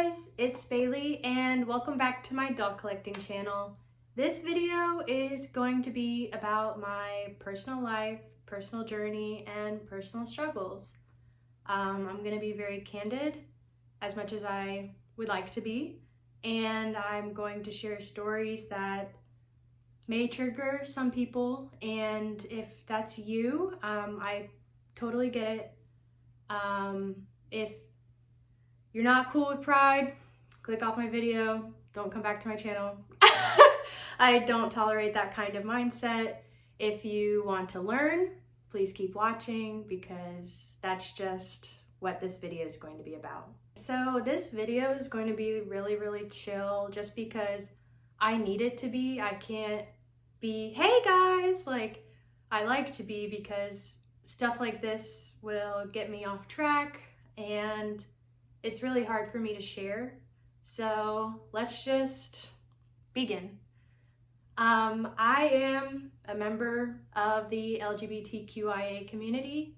guys, it's Bailey and welcome back to my doll collecting channel. This video is going to be about my personal life, personal journey, and personal struggles. I'm going to be very candid, as much as I would like to be, and I'm going to share stories that may trigger some people, and if that's you, I totally get it. If you're not cool with pride, click off my video, don't come back to my channel. I don't tolerate that kind of mindset. If you want to learn, please keep watching because that's just what this video is going to be about. So this video is going to be really chill just because I need it to be. I can't be, hey guys, like I like to be, because stuff like this will get me off track and it's really hard for me to share. So let's just begin. I am a member of the LGBTQIA community.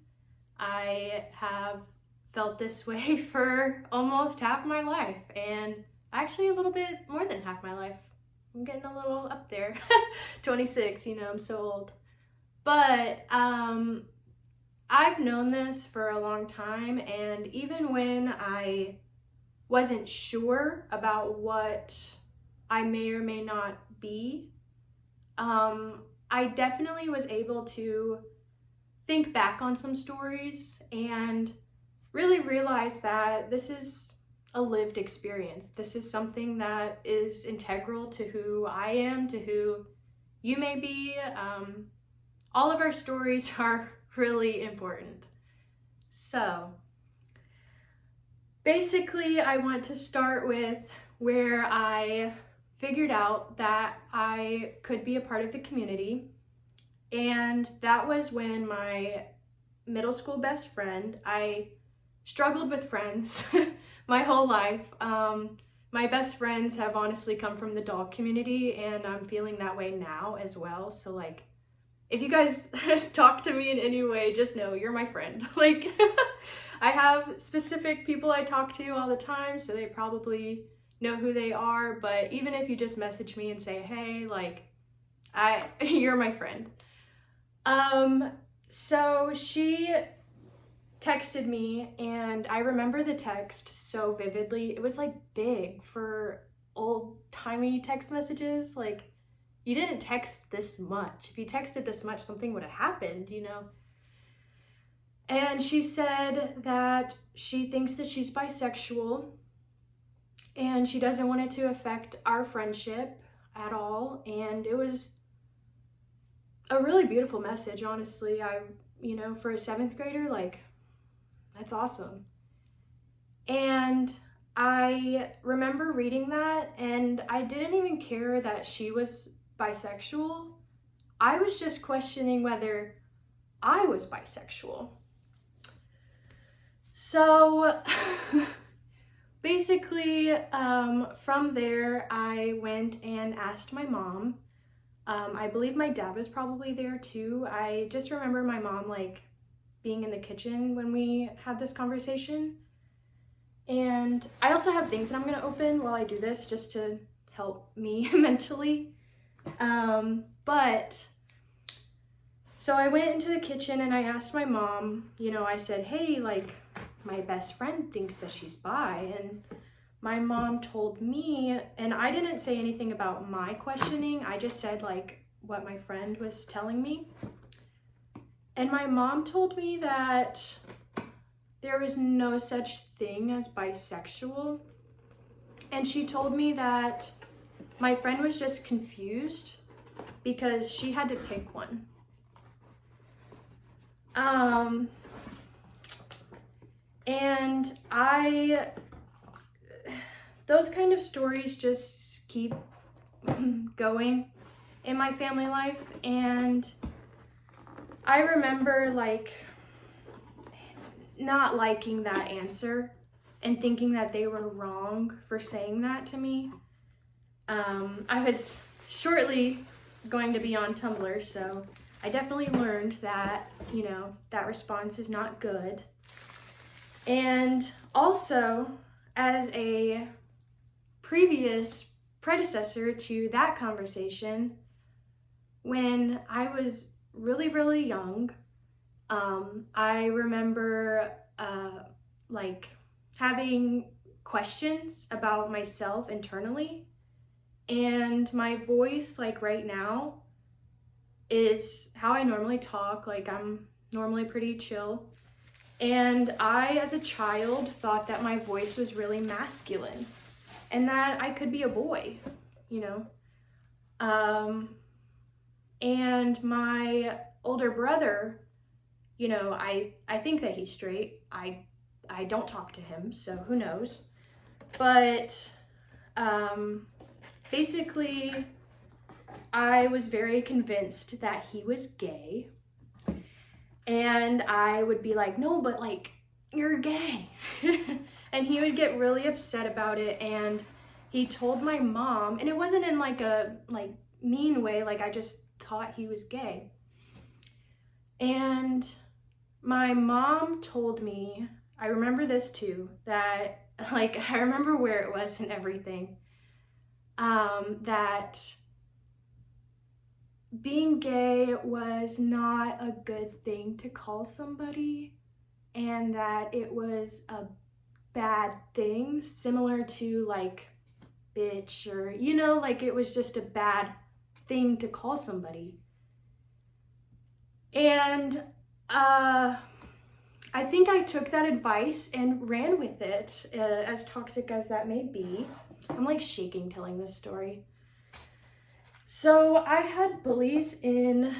I have felt this way for almost half my life, and actually a little bit more than half my life. I'm getting a little up there. 26, you know, I'm so old. But I've known this for a long time, and even when I wasn't sure about what I may or may not be, I definitely was able to think back on some stories and really realize that this is a lived experience. This is something that is integral to who I am, to who you may be. All of our stories are really important. So basically, I want to start with where I figured out that I could be a part of the community, and that was when my middle school best friend, I struggled with friends my whole life. My best friends have honestly come from the doll community, and I'm feeling that way now as well. So like, if you guys talk to me in any way, just know you're my friend. Like, I have specific people I talk to all the time, so they probably know who they are. But even if you just message me and say, hey, like, you're my friend. So she texted me, and I remember the text so vividly. It was like big for old-timey text messages. Like, you didn't text this much. If you texted this much, something would have happened, you know? And she said that she thinks that she's bisexual and she doesn't want it to affect our friendship at all. And it was a really beautiful message, honestly. You know, for a 7th grader, like, that's awesome. And I remember reading that, and I didn't even care that she was bisexual. I was just questioning whether I was bisexual. So basically, from there, I went and asked my mom. I believe my dad was probably there too. I just remember my mom like being in the kitchen when we had this conversation. And I also have things that I'm gonna open while I do this just to help me mentally. But so I went into the kitchen and I asked my mom, you know, I said, hey, like, my best friend thinks that she's bi. And my mom told me, and I didn't say anything about my questioning, I just said like what my friend was telling me. And my mom told me that there was no such thing as bisexual. And she told me that my friend was just confused because she had to pick one. And those kind of stories just keep going in my family life. And I remember like not liking that answer and thinking that they were wrong for saying that to me. I was shortly going to be on Tumblr, so I definitely learned that, you know, that response is not good. And also, as a previous predecessor to that conversation, when I was really, really young, I remember like having questions about myself internally, and my voice, like right now, is how I normally talk. Like, I'm normally pretty chill, and I, as a child, thought that my voice was really masculine and that I could be a boy, you know. And my older brother, you know, I think that he's straight. I don't talk to him, so who knows. But basically, I was very convinced that he was gay. And I would be like, no, but like, you're gay. And he would get really upset about it. And he told my mom, and it wasn't in like a mean way, like I just thought he was gay. And my mom told me, I remember this too, that like, I remember where it was and everything, that being gay was not a good thing to call somebody, and that it was a bad thing, similar to like bitch, or, you know, like it was just a bad thing to call somebody. And I think I took that advice and ran with it, as toxic as that may be. I'm like shaking telling this story. So I had bullies in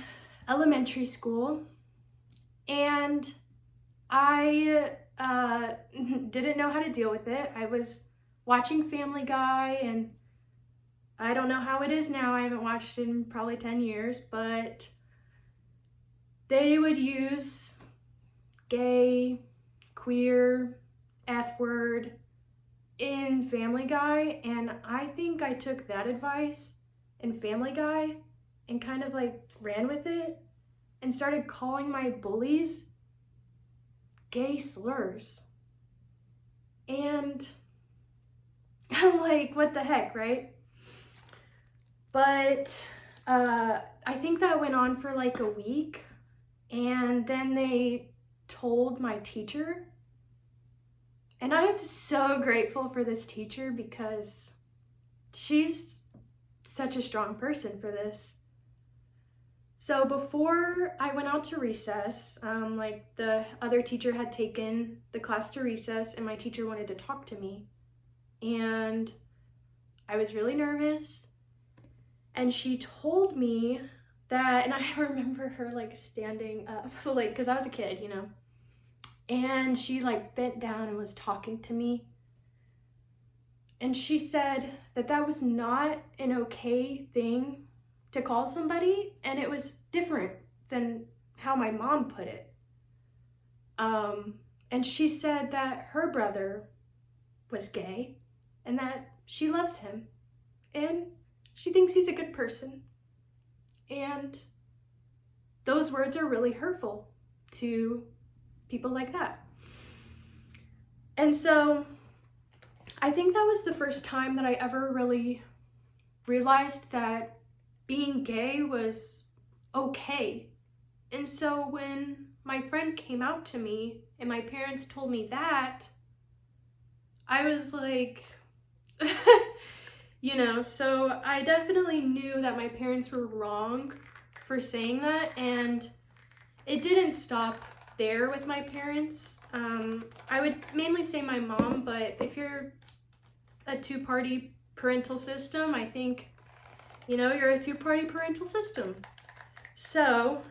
elementary school, and I didn't know how to deal with it. I was watching Family Guy, and I don't know how it is now. I haven't watched it in probably 10 years, but they would use gay, queer, F word in Family Guy, and I think I took that advice in Family Guy and kind of like ran with it and started calling my bullies gay slurs. And I'm like, what the heck, right? But I think that went on for like a week, and then they told my teacher, and I am so grateful for this teacher because she's such a strong person for this. So before I went out to recess, like the other teacher had taken the class to recess, and my teacher wanted to talk to me, and I was really nervous. And she told me that, and I remember her like standing up, like, because I was a kid, you know, and she like bent down and was talking to me. And she said that that was not an okay thing to call somebody, and it was different than how my mom put it. And she said that her brother was gay and that she loves him and she thinks he's a good person. And those words are really hurtful to people like that. And so I think that was the first time that I ever really realized that being gay was okay. And so when my friend came out to me and my parents told me that, I was like, you know, so I definitely knew that my parents were wrong for saying that, and it didn't stop there with my parents. I would mainly say my mom, but if you're a two-party parental system, I think, you know, you're a two-party parental system. So,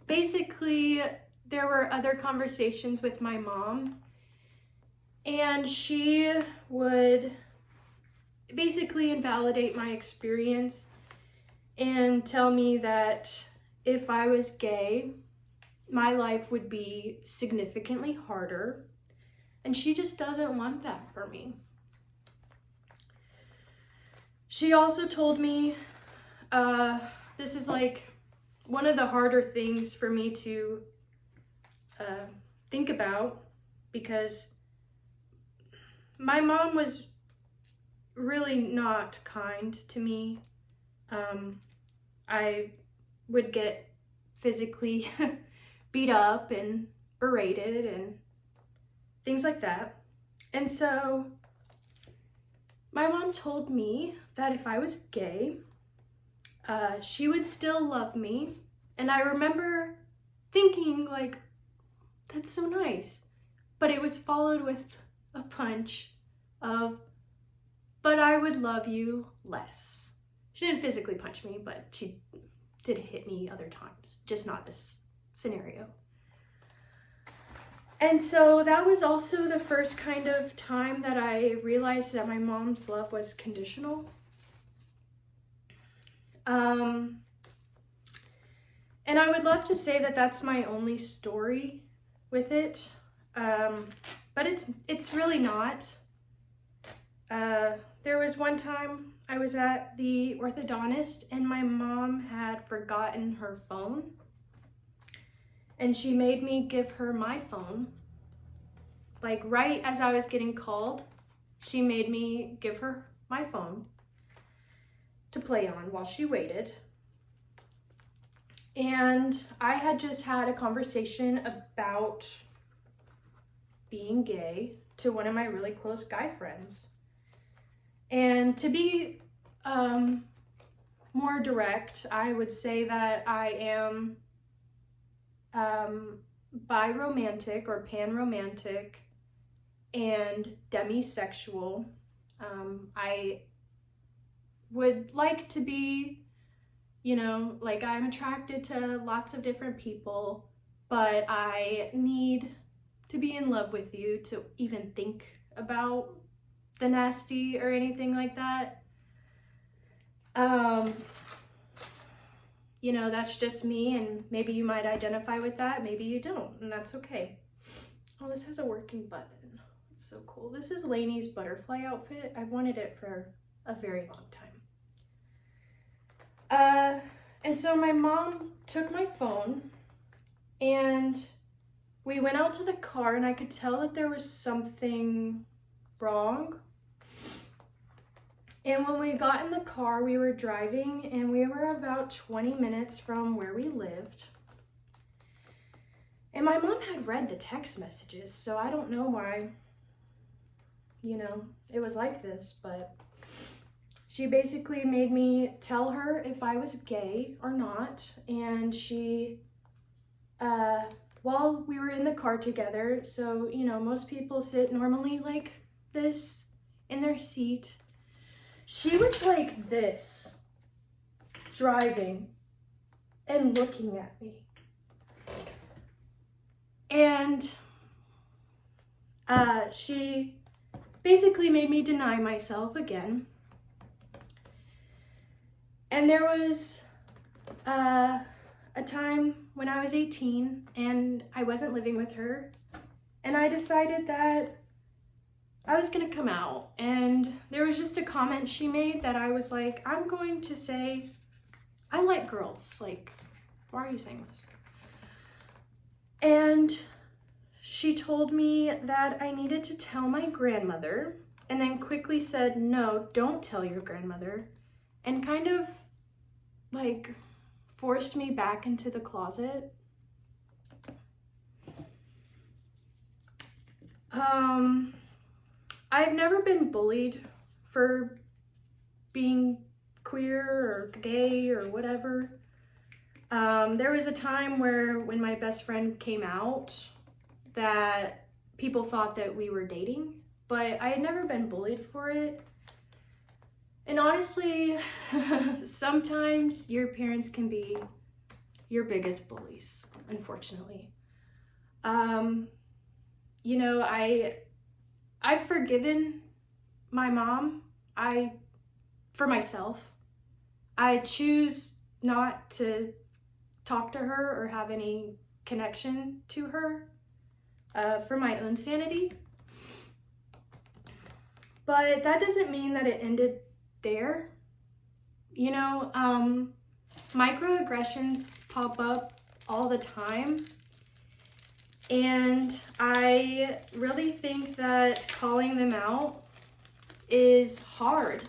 basically, there were other conversations with my mom, and she would basically invalidate my experience and tell me that if I was gay, my life would be significantly harder, and she just doesn't want that for me. She also told me, this is like one of the harder things for me to think about, because my mom was really not kind to me. I would get physically beat up and berated and things like that. And so my mom told me that if I was gay, she would still love me. And I remember thinking, like, that's so nice. But it was followed with a punch of, but I would love you less. She didn't physically punch me, but she did hit me other times, just not this scenario. And so that was also the first kind of time that I realized that my mom's love was conditional. And I would love to say that that's my only story with it, but it's really not. There was one time I was at the orthodontist and my mom had forgotten her phone, and she made me give her my phone. Like right as I was getting called, she made me give her my phone to play on while she waited. And I had just had a conversation about being gay to one of my really close guy friends. And to be more direct, I would say that I am biromantic or panromantic and demisexual. I would like to be, like I'm attracted to lots of different people, but I need to be in love with you to even think about the nasty or anything like that. That's just me, and maybe you might identify with that, maybe you don't, and that's okay. Oh, this has a working button. It's so cool. This is Lainey's butterfly outfit. I've wanted it for a very long time. And so my mom took my phone and we went out to the car, and I could tell that there was something wrong. And when we got in the car, we were driving and we were about 20 minutes from where we lived. And my mom had read the text messages, so I don't know why, it was like this, but she basically made me tell her if I was gay or not. And she, while we were in the car together, so, most people sit normally like this in their seat. She was like this, driving and looking at me. And she basically made me deny myself again. And there was a time when I was 18 and I wasn't living with her, and I decided that I was gonna come out, and there was just a comment she made that I was like, I'm going to say, I like girls. Like, why are you saying this? And she told me that I needed to tell my grandmother, and then quickly said, no, don't tell your grandmother, and kind of like forced me back into the closet. I've never been bullied for being queer or gay or whatever. There was a time when my best friend came out that people thought that we were dating, but I had never been bullied for it. And honestly, sometimes your parents can be your biggest bullies, unfortunately. I've forgiven my mom for myself. I choose not to talk to her or have any connection to her for my own sanity. But that doesn't mean that it ended there. Microaggressions pop up all the time. And I really think that calling them out is hard.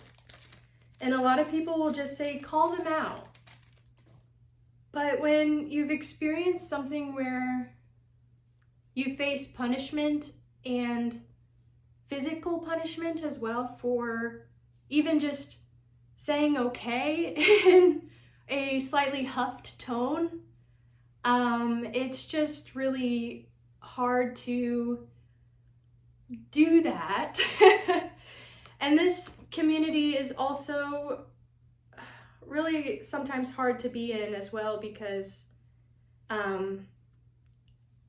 And a lot of people will just say, call them out. But when you've experienced something where you face punishment and physical punishment as well for even just saying okay in a slightly huffed tone, it's just really hard to do that. And this community is also really sometimes hard to be in as well, because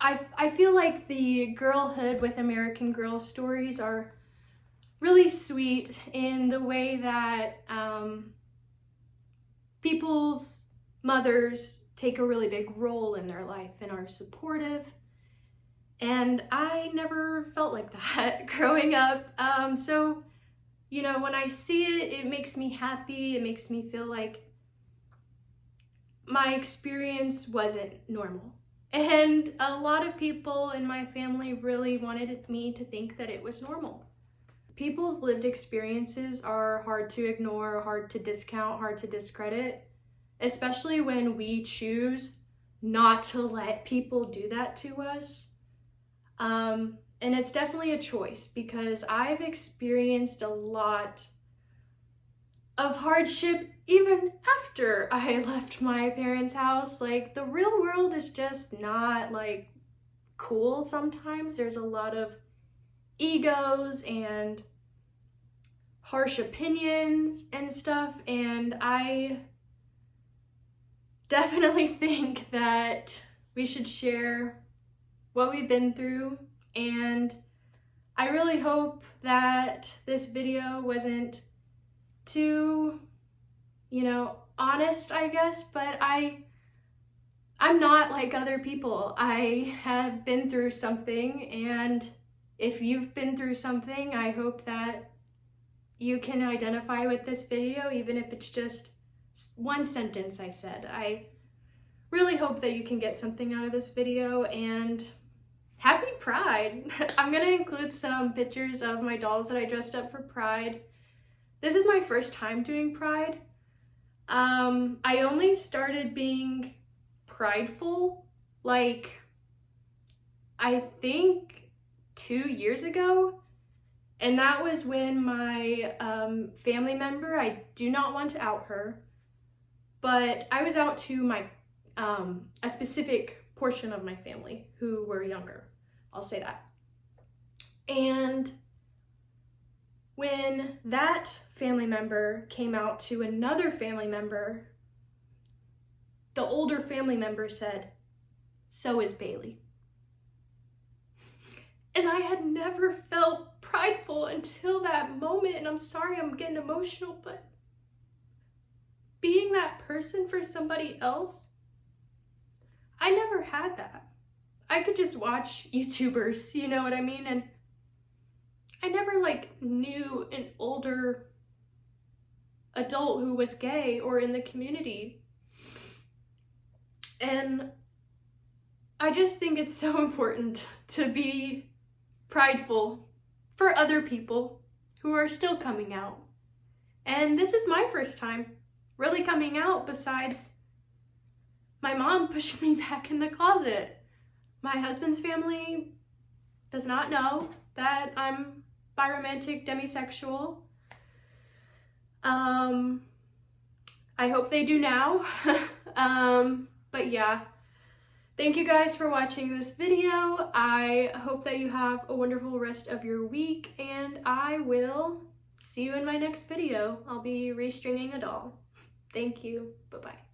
I feel like the girlhood with American Girl stories are really sweet in the way that people's mothers take a really big role in their life and are supportive. And I never felt like that growing up. So, you know, when I see it, it makes me happy. It makes me feel like my experience wasn't normal. And a lot of people in my family really wanted me to think that it was normal. People's lived experiences are hard to ignore, hard to discount, hard to discredit, especially when we choose not to let people do that to us. And it's definitely a choice, because I've experienced a lot of hardship even after I left my parents' house. Like, the real world is just not like cool sometimes. There's a lot of egos and harsh opinions and stuff, and I definitely think that we should share what we've been through. And I really hope that this video wasn't too, you know, honest, I guess, but I'm not like other people. I have been through something, and if you've been through something, I hope that you can identify with this video, even if it's just one sentence I said. I really hope that you can get something out of this video, and happy Pride! I'm gonna include some pictures of my dolls that I dressed up for Pride. This is my first time doing Pride. I only started being prideful, like, I think 2 years ago. And that was when my family member, I do not want to out her, but I was out to my a specific portion of my family who were younger. I'll say that. And when that family member came out to another family member, the older family member said, "So is Bailey." And I had never felt prideful until that moment, and I'm sorry I'm getting emotional, but being that person for somebody else, I never had that. I could just watch YouTubers, you know what I mean? And I never like knew an older adult who was gay or in the community. And I just think it's so important to be prideful for other people who are still coming out. And this is my first time really coming out, besides my mom pushing me back in the closet. My husband's family does not know that I'm biromantic demisexual. I hope they do now. But yeah, thank you guys for watching this video. I hope that you have a wonderful rest of your week, and I will see you in my next video. I'll be restringing a doll. Thank you. Bye-bye.